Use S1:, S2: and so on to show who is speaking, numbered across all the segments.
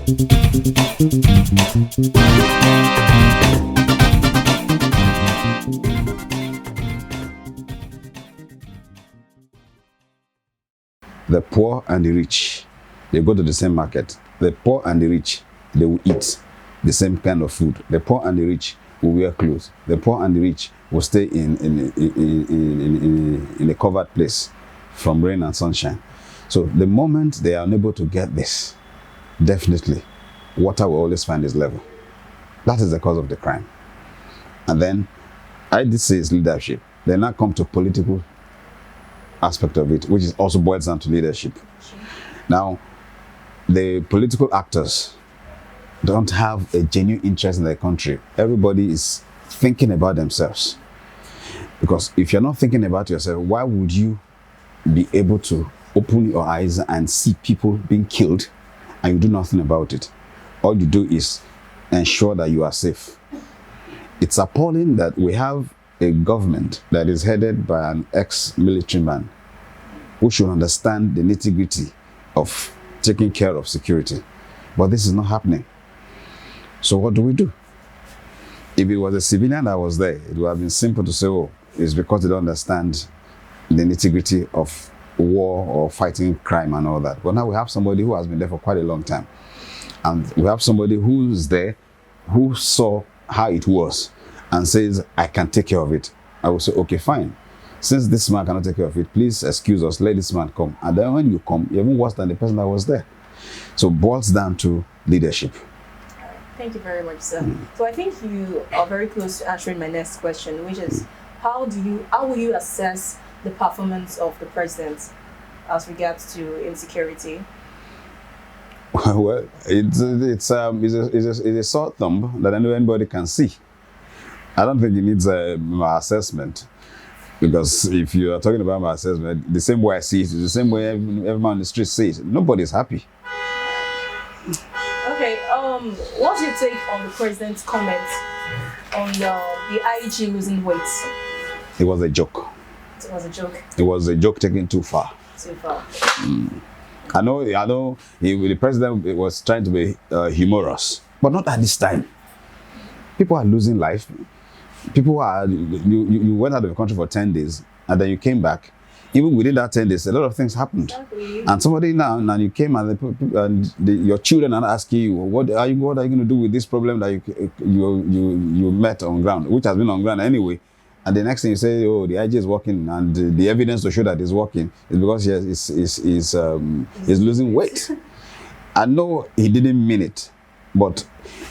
S1: The poor and the rich, they go to the same market. The poor and the rich, they will eat the same kind of food. The poor and the rich will wear clothes. The poor and the rich will stay in a covered place from rain and sunshine. So the moment they are unable to get this, definitely water will always find its level. That is the cause of the crime. And then I did say it's leadership. They now come to political aspect of it, which is also boils down to leadership. Now, the political actors don't have a genuine interest in their country. Everybody is thinking about themselves. Because if you're not thinking about yourself, why would you be able to open your eyes and see people being killed and you do nothing about it? All you do is ensure that you are safe. It's appalling that we have a government that is headed by an ex-military man who should understand the nitty-gritty of taking care of security. But this is not happening. So what do we do? If it was a civilian that was there, it would have been simple to say, oh, it's because they don't understand the nitty-gritty of war or fighting crime and all that. But now we have somebody who has been there for quite a long time. And we have somebody who's there, who saw how it was and says, I can take care of it. I will say, okay, fine. Since this man cannot take care of it, please excuse us, let this man come. And then when you come, you're even worse than the person that was there. So it boils down to leadership.
S2: Thank you very much, sir. So I think you are very close to answering my next question, which is, how will you assess the performance of the president as regards to insecurity?
S1: Well, it's a sore thumb that anybody can see. I don't think it needs my assessment, because if you are talking about my assessment, the same way I see it is the same way everyone on the street sees it. Nobody's happy.
S2: Okay, what's your take on the president's comments on the IG losing weight?
S1: It was a joke.
S2: It was a joke.
S1: It was a joke taken too far.
S2: Too far.
S1: I know. The president was trying to be humorous, but not at this time. People are losing life. People are. You went out of the country for 10 days, and then you came back. Even within that 10 days, a lot of things happened. Exactly. And somebody now you came and your children are asking you, what are you going to do with this problem that you met on ground, which has been on ground anyway? And the next thing you say, oh, the IG is working, and the evidence to show that it's working is because he's losing weight. I know he didn't mean it, but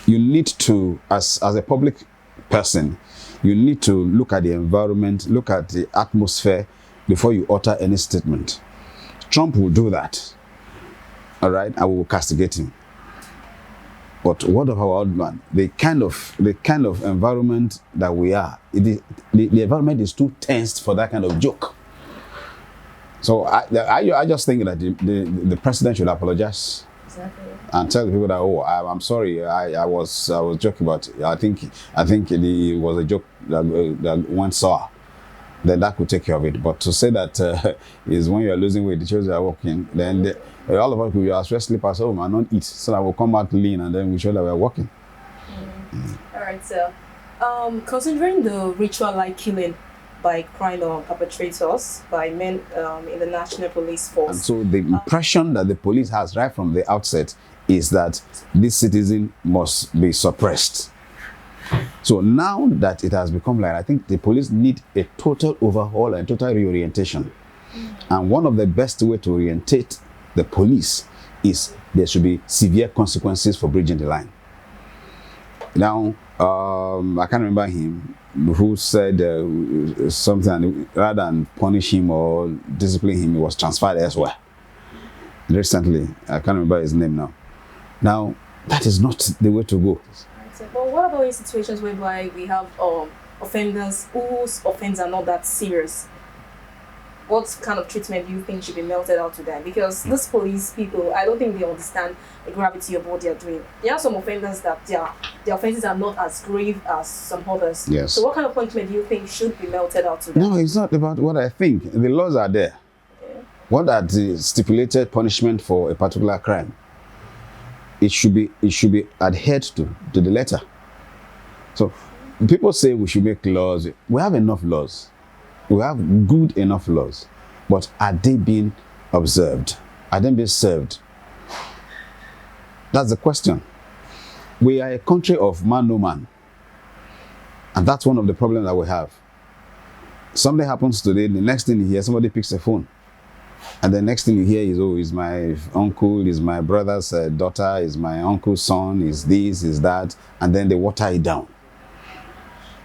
S1: you need to, as a public person, you need to look at the environment, look at the atmosphere before you utter any statement. Trump will do that, all right, and we will castigate him. But what of our old man? The kind of environment that we are, the environment is too tense for that kind of joke. So I just think that the president should apologize. Exactly. And tell people that, oh, I'm sorry, I was joking about it. I think it was a joke that went sour. Then that could take care of it. But to say that is when you are losing weight, the children are walking, then all of us will just sleep at home and not eat, so that we'll come out lean and then we show that we're walking.
S2: All right, so considering the ritual-like killing by crime perpetrators by men in the National Police Force.
S1: And so the impression that the police has right from the outset is that this citizen must be suppressed. So now that it has become like, I think the police need a total overhaul and total reorientation. And one of the best way to orientate the police is there should be severe consequences for breaching the line. Now, I can't remember him who said something, rather than punish him or discipline him, he was transferred elsewhere. Recently, I can't remember his name now. Now, that is not the way to go.
S2: But what about in situations whereby we have offenders whose offenses are not that serious? What kind of treatment do you think should be meted out to them? Because these police people, I don't think they understand the gravity of what they are doing. There are some offenders that their offenses are not as grave as some others.
S1: Yes.
S2: So what kind of punishment do you think should be meted out to them?
S1: No, it's not about what I think. The laws are there. Okay. What are the stipulated punishment for a particular crime? it should be adhered to the letter. So people say we should make laws. We have enough laws. We have good enough laws. But are they being observed? Are they being served? That's the question. We are a country of man no man. And that's one of the problems that we have. Something happens today, the next thing you hear, somebody picks a phone. And the next thing you hear is, oh, is my uncle, is my brother's daughter, is my uncle's son, is this, is that. And then they water it down.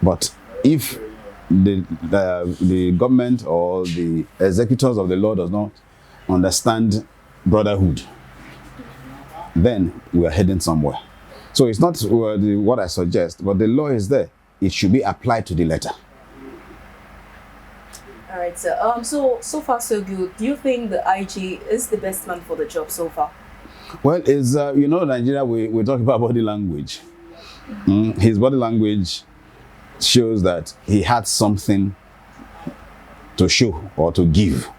S1: But if the government or the executors of the law does not understand brotherhood, then we are heading somewhere. So it's not what I suggest, but the law is there. It should be applied to the letter.
S2: All right, sir. So far so good. Do you think the IG is the best man for the job so far?
S1: Well, it's Nigeria, we talk about body language. His body language shows that he had something to show or to give.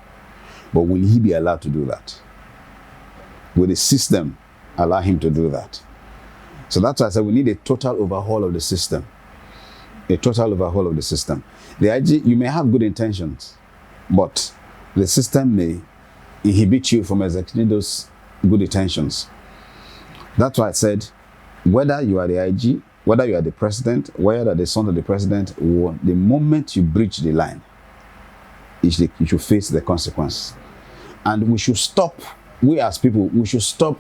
S1: But will he be allowed to do that? Will the system allow him to do that? So that's why I said we need a total overhaul of the system. A total overhaul of the system. The IG, you may have good intentions, but the system may inhibit you from executing those good intentions. That's why I said, whether you are the IG, whether you are the president, whether you are the son of the president, the moment you breach the line, you should face the consequence. And we should stop, we as people, we should stop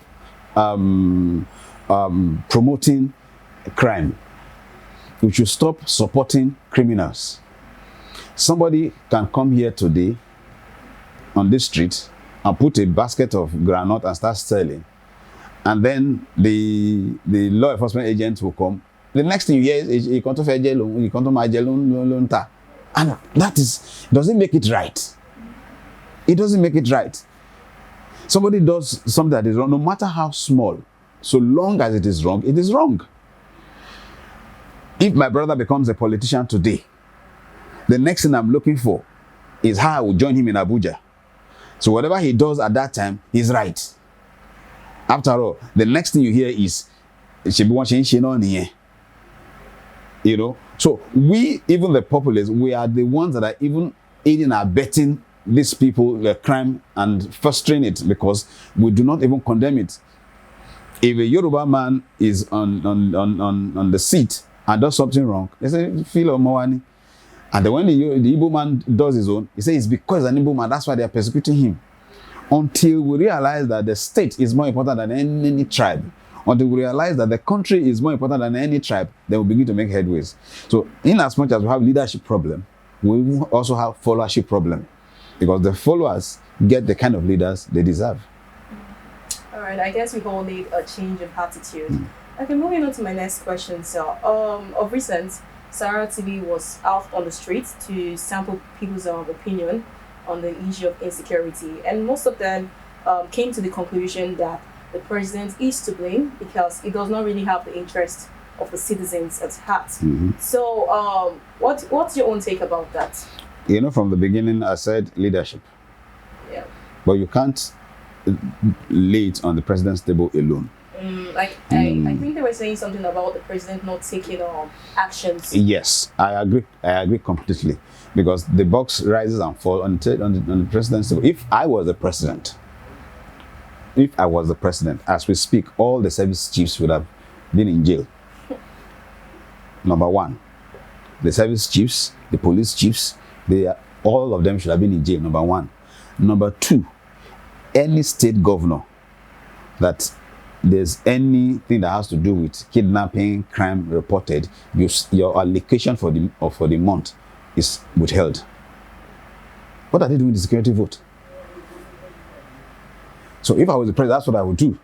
S1: promoting crime. We should stop supporting criminals. Somebody can come here today on this street and put a basket of groundnut and start selling. And then the law enforcement agents will come. The next thing you hear is, and that doesn't make it right. It doesn't make it right. Somebody does something that is wrong, no matter how small, so long as it is wrong, it is wrong. If my brother becomes a politician today, the next thing I'm looking for is how I will join him in Abuja. So whatever he does at that time is right. After all, the next thing you hear is, you know. So we, even the populace, we are the ones that are even aiding and abetting these people, the crime, and fostering it, because we do not even condemn it. If a Yoruba man is on the seat and does something wrong, they say, feel Omawani. And then when the Igbo man does his own, he says it's because an Igbo man, that's why they are persecuting him. Until we realize that the state is more important than any tribe, until we realize that the country is more important than any tribe, then we begin to make headways. So in as much as we have leadership problem, we also have followership problem, because the followers get the kind of leaders they deserve.
S2: All right, I guess we all need a change of attitude. Okay, moving on to my next question, sir. Of recent, SaharaTV was out on the streets to sample people's opinion on the issue of insecurity, and most of them came to the conclusion that the president is to blame because he does not really have the interest of the citizens at heart. So, what's your own take about that?
S1: You know, from the beginning, I said leadership.
S2: Yeah.
S1: But you can't lay it on the president's table alone.
S2: I think they were saying something about the president not taking actions.
S1: Yes, I agree completely, because the box rises and falls on the president's table. If I was the president, as we speak, all the service chiefs would have been in jail. Number one, the service chiefs, the police chiefs, all of them should have been in jail. Number one. Number two, any state governor that there's anything that has to do with kidnapping, crime reported, your allocation for the month is withheld. What are they doing with the security vote? So if I was the president, that's what I would do.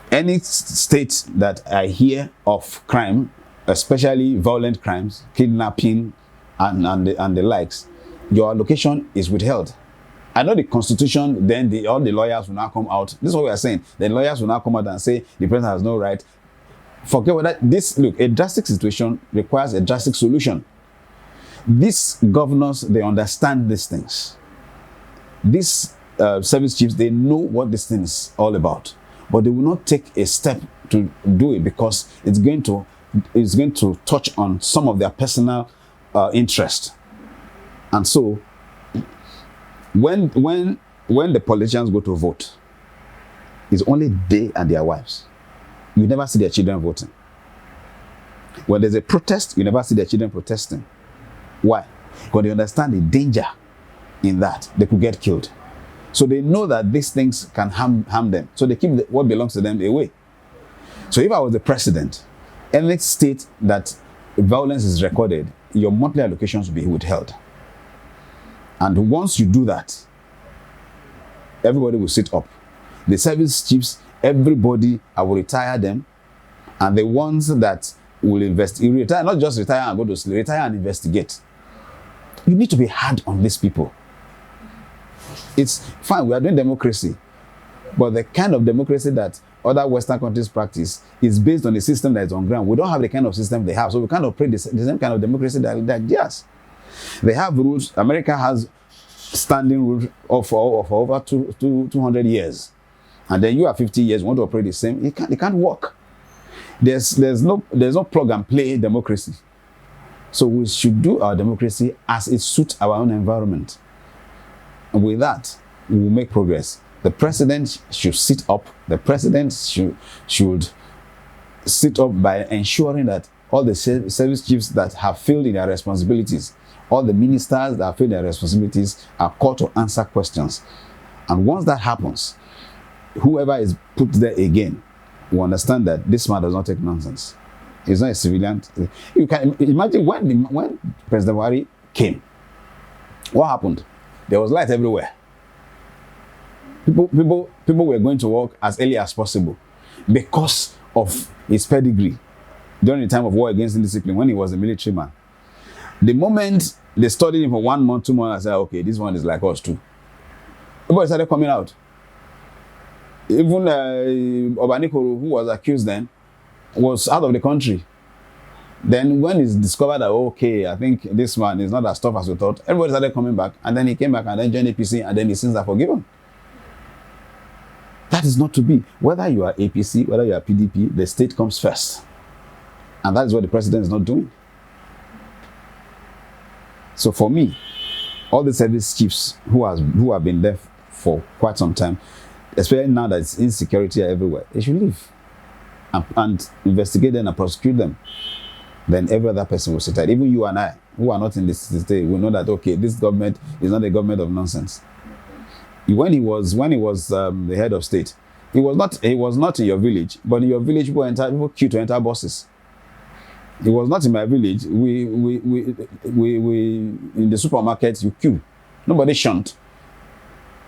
S1: Any state that I hear of crime, especially violent crimes, kidnapping, and the likes, your allocation is withheld. I know the constitution, then all the lawyers will now come out. This is what we are saying. The lawyers will now come out and say the president has no right. Forget what that. Look, a drastic situation requires a drastic solution. These governors, they understand these things. These service chiefs, they know what this thing is all about. but they will not take a step to do it because it's going to touch on some of their personal interest. And so when the politicians go to vote, it's only they and their wives. You never see their children voting. When there's a protest, you never see their children protesting. Why? Because they understand the danger in that. They could get killed. So they know that these things can harm them. So they keep what belongs to them away. So if I was the president, any state that violence is recorded, your monthly allocations will be withheld. And once you do that, everybody will sit up. The service chiefs, everybody, I will retire them. And the ones that will retire, not just retire and go to sleep, retire and investigate. You need to be hard on these people. It's fine, we are doing democracy, but the kind of democracy that other Western countries practice is based on a system that is on ground. We don't have the kind of system they have, so we can't operate the same kind of democracy that yes. They have rules. America has standing rules of over 200 years. And then you are 50 years, you want to operate the same, it can't work. There's no plug and play democracy. So we should do our democracy as it suits our own environment. And with that, we will make progress. The president should sit up. The president should sit up by ensuring that all the service chiefs that have failed in their responsibilities, all the ministers that have failed in their responsibilities are called to answer questions. And once that happens, whoever is put there again will understand that this man does not take nonsense. He's not a civilian. You can imagine when President Buhari came, what happened? There was light everywhere. People were going to work as early as possible because of his pedigree during the time of war against indiscipline when he was a military man. The moment they studied him for 1 month, 2 months, I said, okay, this one is like us too. Everybody started coming out. Even Oyorhigho, who was accused then, was out of the country. Then when it's discovered that, okay, I think this man is not as tough as we thought, everybody started coming back, and then he came back and then joined APC, and then his sins are forgiven. That is not to be. Whether you are APC, whether you are PDP, the state comes first. And that is what the president is not doing. So for me, all the service chiefs who have been there for quite some time, especially now that it's insecurity everywhere, they should leave and investigate them and prosecute them. Then every other person will sit tight. Even you and I, who are not in this state, will know that, okay, this government is not a government of nonsense. When he was the head of state, he was not in your village, but in your village people queue to enter buses. It was not in my village. We in the supermarket you queue. Nobody shunned.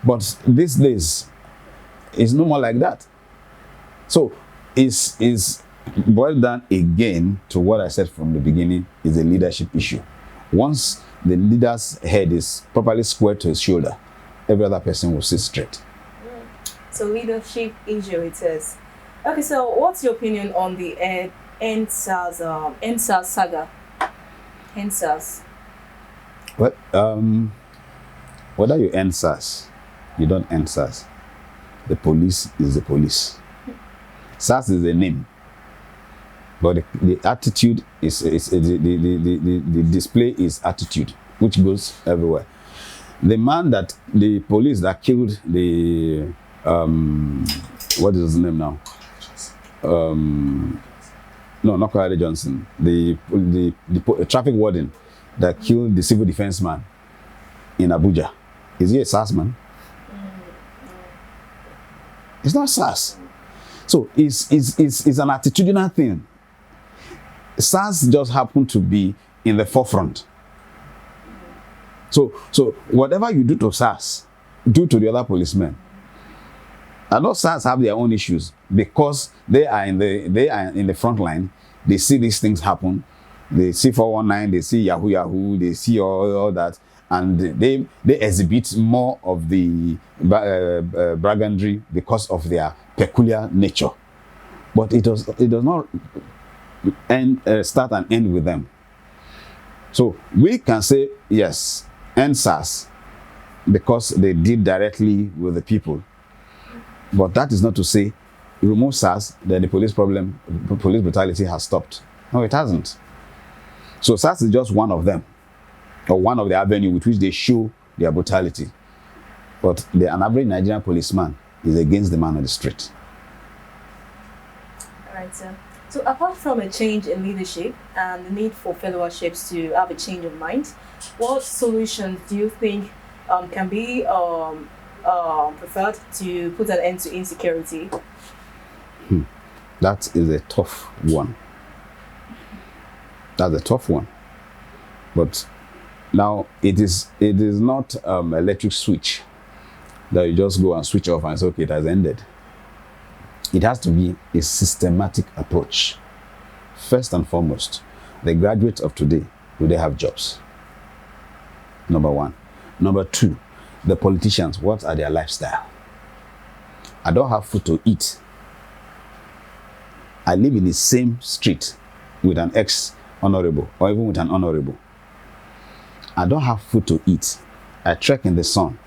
S1: But these days, it's no more like that. So is boiled down again to what I said from the beginning, is a leadership issue. Once the leader's head is properly squared to his shoulder, every other person will sit straight.
S2: So leadership issue it is. Okay, so what's your opinion on the NSAS saga? NSAS.
S1: Well, whether you end SARS, you don't end SARS. The police is the police. SARS is the name. But the attitude is the display is attitude, which goes everywhere. The man that the police that killed the what is his name now? No, not Khaled Johnson. The traffic warden that killed the civil defense man in Abuja. Is he a SARS man? It's not SARS. So it's an attitudinal thing. SARS just happened to be in the forefront. So whatever you do to SARS, do to the other policemen. I know SARS have their own issues because they are in the front line. They see these things happen. They see 419, they see Yahoo, they see all that, and they exhibit more of the bragandry because of their peculiar nature. But it does not start and end with them. So we can say yes, end SARS because they deal directly with the people. But that is not to say remove SARS, then the police brutality has stopped. No, it hasn't. So SARS is just one of them, or one of the avenues with which they show their brutality. But an average Nigerian policeman is against the man on the street.
S2: All right, sir. So apart from a change in leadership and the need for fellowships to have a change of mind, what solutions do you think can be preferred to put an end to insecurity?
S1: That is a tough one. That's a tough one. But now it is not electric switch that you just go and switch off and say, okay, it has ended. It has to be a systematic approach. First and foremost, the graduates of today, do they have jobs? Number one. Number two, the politicians, what are their lifestyle? I don't have food to eat. I live in the same street with an ex-honorable or even with an honorable. I don't have food to eat. I trek in the sun.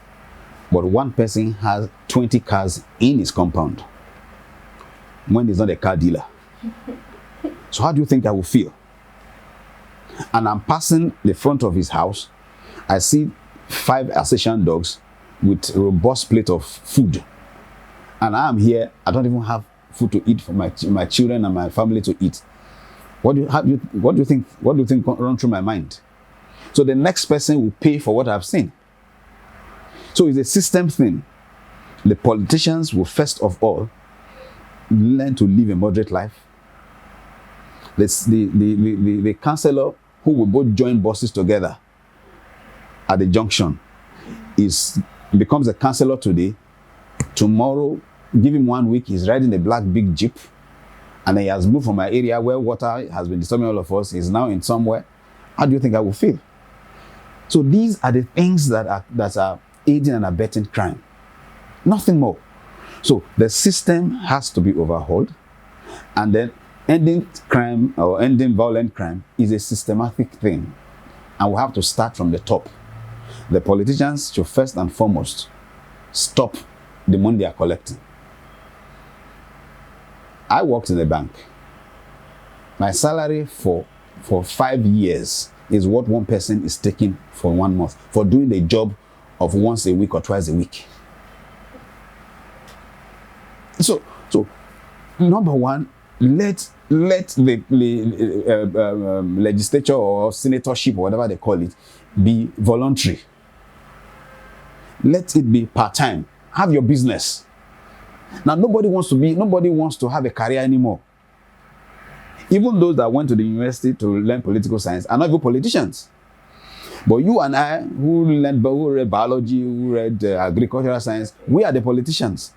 S1: But one person has 20 cars in his compound when he's not a car dealer. So how do you think I will feel? And I'm passing the front of his house. I see 5 Alsatian dogs with a robust plate of food. And I am here, I don't even have food to eat for my children and my family to eat. What do you think run through my mind? So the next person will pay for what I've seen. So it's a system thing. The politicians will first of all learn to live a moderate life. The councillor who will both join buses together at the junction becomes a councillor today. Tomorrow, give him 1 week, he's riding a black big jeep, and then he has moved from my area where water has been disturbing all of us. He's now in somewhere. How do you think I will feel? So these are the things that are aiding and abetting crime. Nothing more. So the system has to be overhauled, and then ending crime or ending violent crime is a systematic thing, and we have to start from the top. The politicians should first and foremost stop the money they are collecting. I worked in a bank. My salary for 5 years is what one person is taking for 1 month for doing the job of once a week or twice a week. So number one, let the legislature or senatorship or whatever they call it be voluntary. Let it be part-time. Have your business. Now nobody wants to have a career anymore. Even those that went to the university to learn political science are not even politicians. But you and I, who read biology, who read agricultural science, we are the politicians.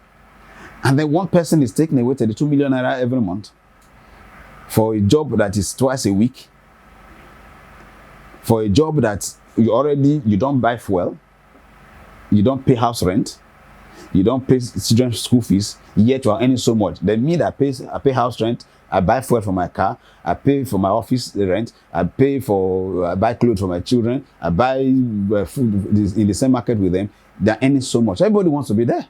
S1: And then one person is taking away 32 million naira every month for a job that is twice a week, for a job that you don't buy fuel, you don't pay house rent, you don't pay children's school fees, yet you are earning so much. Then me that I pay house rent, I buy fuel for my car, I pay for my office rent, I buy clothes for my children, I buy food in the same market with them. They're earning so much. Everybody wants to be there.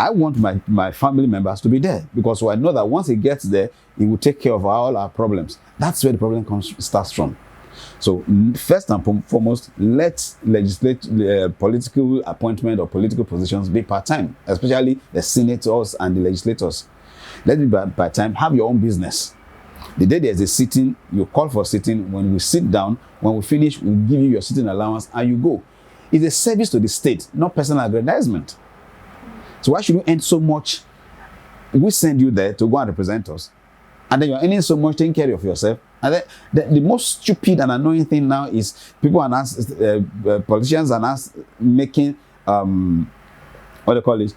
S1: I want my family members to be there, because I know that once it gets there, it will take care of all our problems. That's where the problem starts from. So first and foremost, let political appointment or political positions be part-time, especially the senators and the legislators. Let it be part-time. Have your own business. The day there's a sitting, you call for sitting. When we sit down, when we finish, we'll give you your sitting allowance and you go. It's a service to the state, not personal aggrandizement. So why should you earn so much? We send you there to go and represent us, and then you're earning so much taking care of yourself. And then the most stupid and annoying thing now is people are now, politicians are now making what they call it,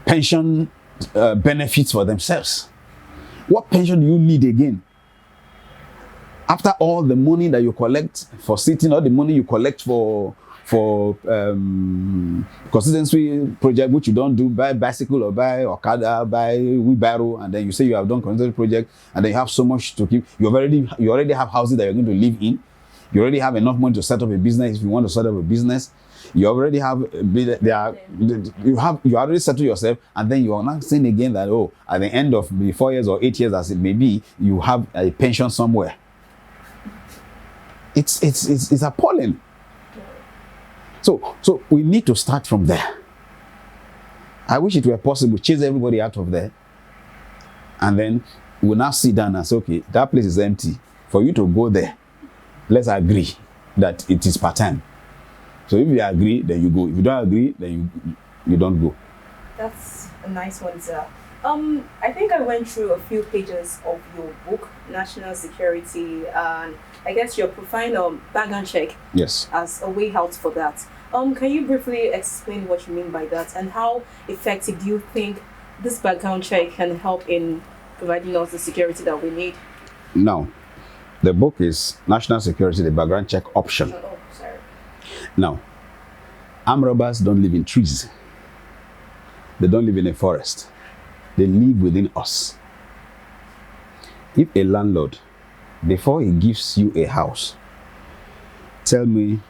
S1: pension benefits for themselves. What pension do you need again? After all the money that you collect for sitting, all the money you collect for constituency project which you don't do, buy bicycle or buy Okada, buy wheelbarrow, and then you say you have done constituency project, and then you have so much to keep. You already have houses that you're going to live in. You already have enough money to set up a business if you want to set up a business. You already have you already settled yourself, and then you are not saying again that, oh, at the end of the 4 years or 8 years as it may be, you have a pension somewhere. It's appalling. So we need to start from there. I wish it were possible, chase everybody out of there, and then we'll now sit down and say, okay, that place is empty. For you to go there, let's agree that it is part-time. So if you agree, then you go. If you don't agree, then you don't go.
S2: That's a nice one, sir. I think I went through a few pages of your book, National Security, and I guess you're providing background check.
S1: Yes.
S2: As a way out for that. Can you briefly explain what you mean by that, and how effective do you think this background check can help in providing us the security that we need?
S1: Now, the book is National Security, the background check option.
S2: Oh, sorry.
S1: Now, armed robbers don't live in trees. They don't live in a forest. They live within us. If a landlord, before he gives you a house, tell me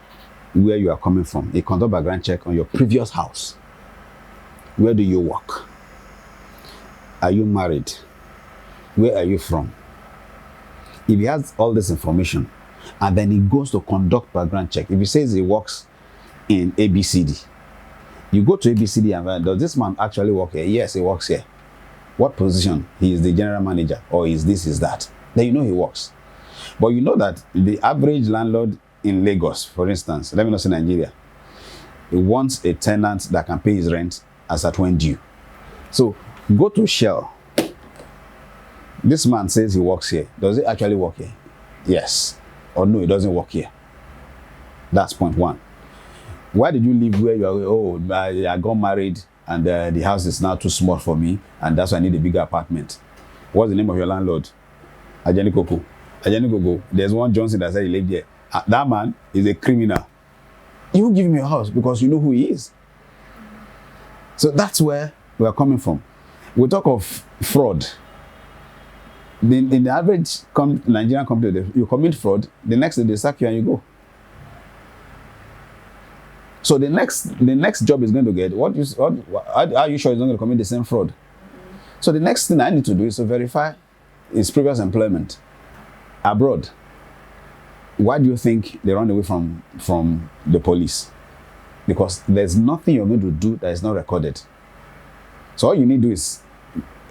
S1: where you are coming from, he conduct background check on your previous house. Where do you work? Are you married? Where are you from? If he has all this information, and then he goes to conduct background check, if he says he works in ABCD, you go to ABCD and does this man actually work here? Yes, he works here. What position? He is the general manager, or is this, is that? Then you know he works. But you know that the average landlord in Lagos, for instance, let me not say Nigeria, he wants a tenant that can pay his rent as at when due. So go to Shell. This man says he works here. Does he actually work here? Yes. Or no, he doesn't work here. That's point one. Why did you live where you are? Oh, I got married and the house is now too small for me, and that's why I need a bigger apartment. What's the name of your landlord? Ajani Koko. Ajani Koko. There's one Johnson that said he lived here. That man is a criminal. You give me a house because you know who he is. So that's where we are coming from. We talk of fraud. In the average Nigerian company, you commit fraud, the next day they sack you and you go. So the next job is going to get, are you sure he's not going to commit the same fraud? So the next thing I need to do is to verify his previous employment abroad. Why do you think they run away from the police? Because there's nothing you're going to do that is not recorded. So all you need to do is,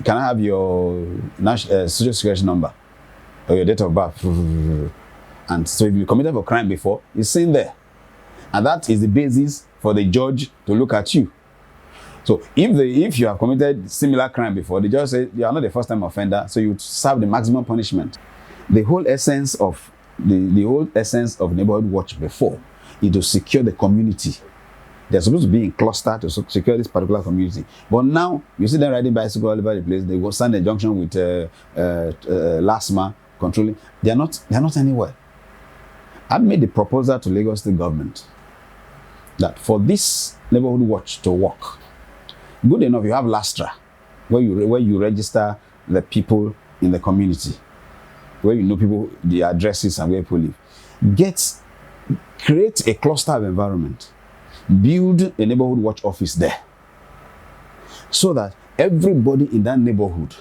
S1: can I have your social security number or your date of birth? And so if you committed a crime before, it's seen there. And that is the basis for the judge to look at you. So if you have committed similar crime before, the judge says you are not the first time offender, so you serve the maximum punishment. The whole essence of neighborhood watch before is to secure the community. They're supposed to be in cluster to secure this particular community. But now, you see them riding bicycle all over the place. They go sign a junction with LASMA controlling. They're not anywhere. I made the proposal to Lagos State government that for this neighborhood watch to work, good enough, you have LASTRA, where you register the people in the community, where you know people, the addresses and where people live. Create a cluster of environment. Build a neighborhood watch office there, so that everybody in that neighborhood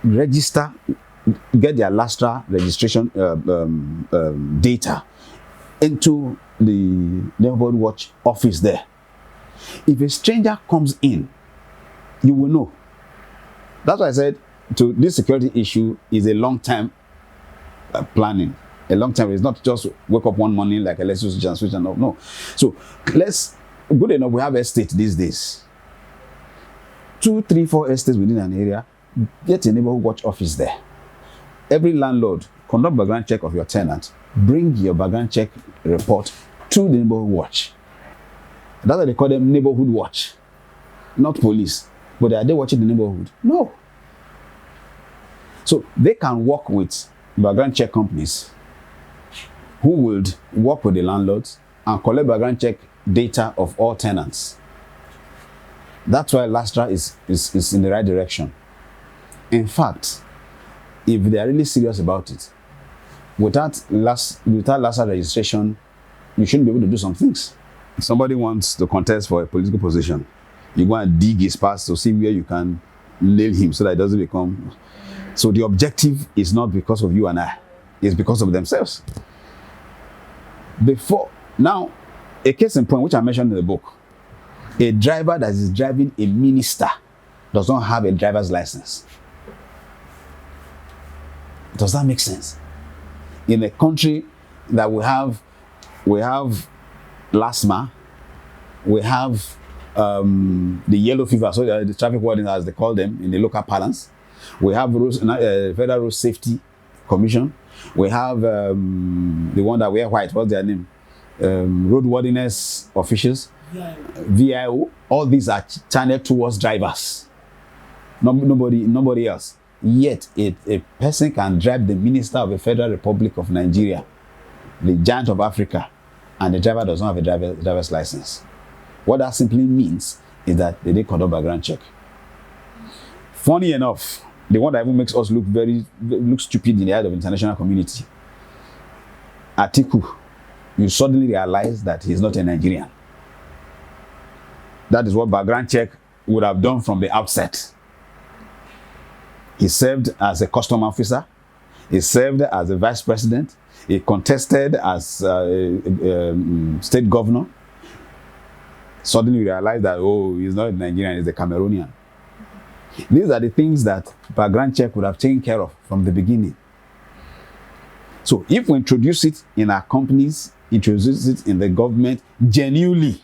S1: register, get their LASTRA registration data into the neighborhood watch office there. If a stranger comes in, you will know. That's why I said this security issue is a long-term planning. A long time. It's not just wake up one morning like let's switch and off. No. So good enough, we have estates these days. 2, 3, 4 estates within an area. Get a neighborhood watch office there. Every landlord, conduct background check of your tenant. Bring your background check report to the neighborhood watch. That's why they call them neighborhood watch. Not police. But are they watching the neighborhood? No. So they can work with background check companies who would work with the landlords and collect background check data of all tenants. That's why LASTRA is in the right direction. In fact, if they are really serious about it, without LASTRA registration, you shouldn't be able to do some things. Somebody wants to contest for a political position. You go and dig his past to see where you can nail him so that it doesn't become. So the objective is not because of you and I, it's because of themselves. Now, a case in point, which I mentioned in the book, a driver that is driving a minister does not have a driver's license. Does that make sense? In a country that we have LASMA, we have the yellow fever, so the traffic wardens, as they call them in the local parlance. We have Federal Road Safety Commission. We have the one that wear white. What's their name? Road worthiness officials. VIO. All these are channeled towards drivers. Nobody else. Yet a person can drive the minister of the Federal Republic of Nigeria, the giant of Africa, and the driver does not have a driver's license. What that simply means is that they didn't conduct background check. Funny enough, the one that even makes us look stupid in the eyes of the international community, Atiku, you suddenly realize that he's not a Nigerian. That is what background check would have done from the outset. He served as a custom officer. He served as a vice president. He contested as state governor. Suddenly realized that, oh, he's not a Nigerian, he's a Cameroonian. These are the things that background check would have taken care of from the beginning. So if we introduce it in our companies, introduce it in the government genuinely,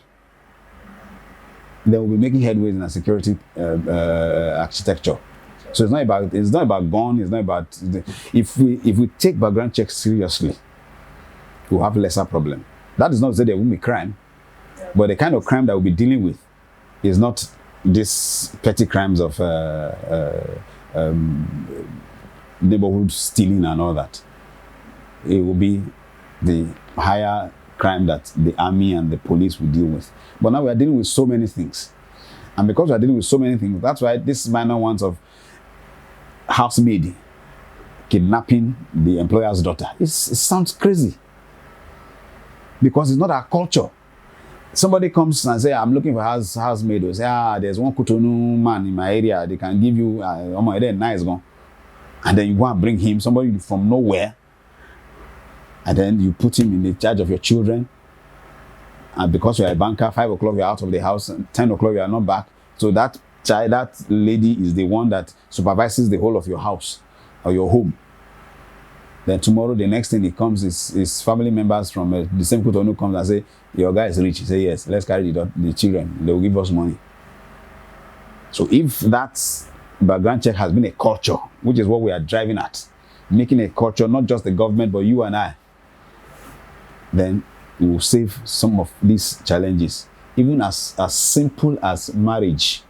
S1: then we'll be making headway in our security architecture. So it's not about gun. It's not about if we take background checks seriously, we'll have lesser problem. That is not to say there won't be crime, but the kind of crime that we'll be dealing with is not these petty crimes of neighborhood stealing and all that. It will be the higher crime that the army and the police will deal with. But now we are dealing with so many things, and because we are dealing with so many things, that's why this minor ones of housemaid kidnapping the employer's daughter, it sounds crazy because it's not our culture. Somebody comes and say, I'm looking for housemaid. They say, there's one Cotonou man in my area, they can give you nice gun. And then you go and bring him, somebody from nowhere, and then you put him in the charge of your children. And because you're a banker, 5 o'clock you're out of the house, and 10 o'clock you are not back. So that lady is the one that supervises the whole of your house or your home. Then tomorrow, the next thing he comes is family members from the same Cotonou comes and say, your guy is rich. He say, yes, let's carry the children. They will give us money. So if that background check has been a culture, which is what we are driving at, making a culture, not just the government, but you and I, then we will save some of these challenges. Even as simple as marriage.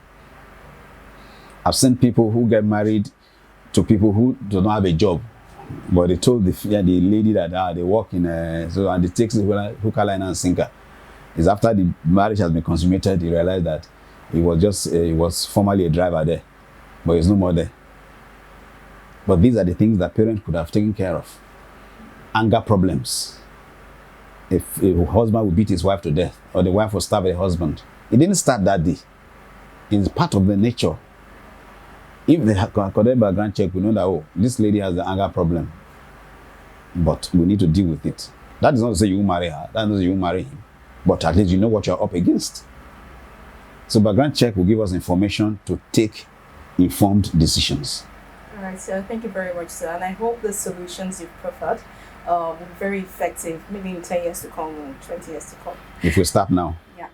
S1: I've seen people who get married to people who do not have a job, but they told the lady that they work in and it takes hooker, line and sinker. It's after the marriage has been consummated, he realized that he was formerly a driver there, but he's no more there. But these are the things that parents could have taken care of. Anger problems. If a husband would beat his wife to death, or the wife would stab the husband, it didn't start that day. It's part of the nature. If they have conducted background check, we know that, oh, this lady has the anger problem, but we need to deal with it. That is not to say you will marry her, that is not to say you will marry him, but at least you know what you're up against. So background check will give us information to take informed decisions.
S2: All right, sir. Thank you very much, sir. And I hope the solutions you've preferred will be very effective, maybe in 10 years to come or 20 years to come.
S1: If we start now.
S2: Yeah.